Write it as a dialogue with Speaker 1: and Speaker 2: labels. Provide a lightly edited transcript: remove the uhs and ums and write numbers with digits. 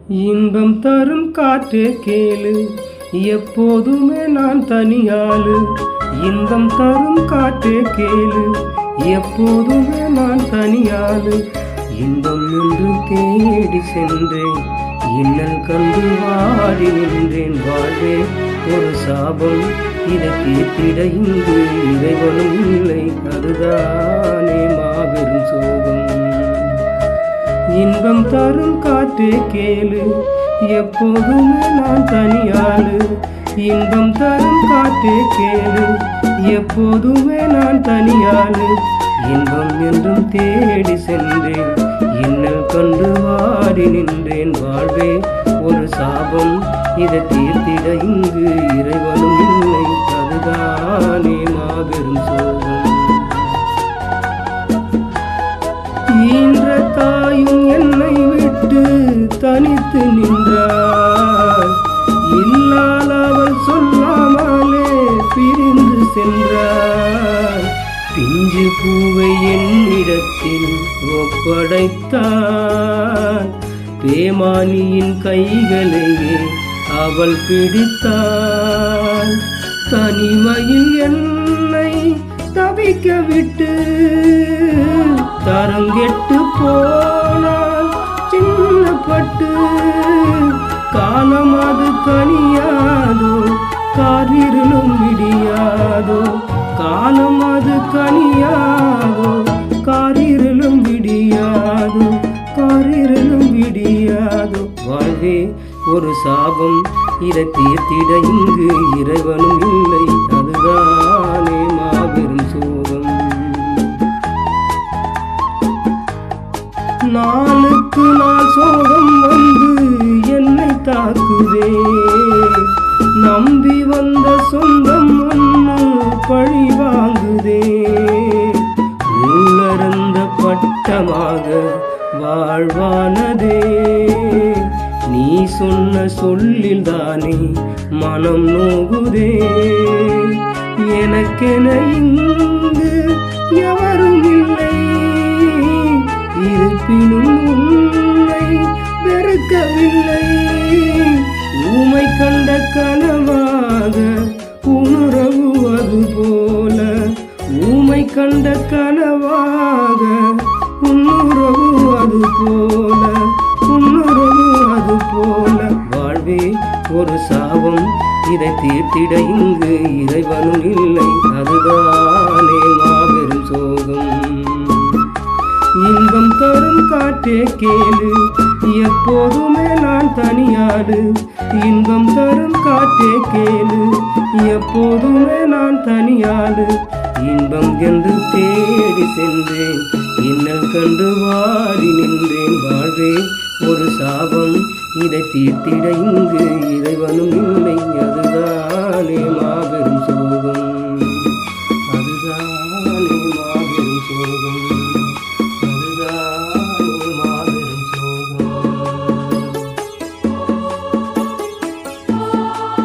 Speaker 1: இன்பம் தரும் காற்றே கேளு, எப்போதுமே நான் தனியாளு. இன்பம் தரும் காற்றே கேளு, எப்போதுமே நான் தனியாளு. இன்பம் என்று தேடி சென்றேன், இன்னல் கண்டு வாடி நின்றேன். வாழ்வே ஒரு சாபம், இதை தீர்த்திட இங்கு இறைவனும் இல்லை, அதுதானே மாபெரும் சோகம். இன்பம் தரும் காற்றே கேளு, எப்போதுமே நான் தனியாளு. இன்பம் தரும் காற்றே கேளு, எப்போதுமே நான் தனியாளு. இன்பம் என்றும் தேடி சென்றேன், இன்னல் கண்டு வாடி நின்றேன். வாழ்வே ஒரு சாபம், இதை தீர்த்திட இங்கு இறைவனும் இல்லை, அதுதானே மாபெரும் சோகம். ஈன்ற தாயும் என்னை விட்டு தனித்து நின்றாள், இல்லால் அவள் சொல்லாமலே பிரிந்து சென்றாள். பிஞ்சு பூவை என்னிடத்தில் ஒப்படைத்தாள், பேமானியின் கைகளையே அவள் பிடித்தாள். தனிமையில் என்னை தவிக்க விட்டு தரங்கெட்டு போனால் சின்னப்பட்டு. காலம் அது கனியாதோ, காரிருளும் விடியாதோ. காலம் அது கனியாதோ, காரிருளும் விடியாதோ. காரிருளும் விடியாதோ. வாழ்வே ஒரு சாபம், இதை தீர்த்திட இங்கு இறைவனும் இல்லை, அதுதானே மாபெரும் சோகம். நாளுக்கு நாள் சோகம் வந்து என்னை தாக்குதே, நம்பி வந்த சொந்தம் ஒன்று பழி வாங்குதே. உள்ளறந்த பட்டமாக வாழ்வானதே, நீ சொன்ன சொல்லில் தானே மனம் நோகுதே. எனக்கென இங்கு எவரும் இல்லை, இருப்பினும் உன்னை வெறுக்கவில்லை. ஊமை கண்ட கனவாக உணரவு அது போல, ஊமை கண்ட கனவாக உணரவு அது போல, உணரவு அது போல. வாழ்வே ஒரு சாபம், இதை தீர்த்திட இங்கு இறைவனும் இல்லை, அதுதானே மாபெரும் சோகம். இன்பம் தரும் காற்றே கேளு, எப்போதுமே நான் தனியாளு. இன்பம் தரும் காற்றே கேளு, எப்போதுமே நான் தனியாளு. இன்பம் என்று தேடி சென்றேன், இன்னல் கண்டு வாடி நின்றேன். வாழ்வே ஒரு சாபம், இதை தீர்த்திட இங்கு இறைவனும் இல்லை, அதுதானே மாபெரும்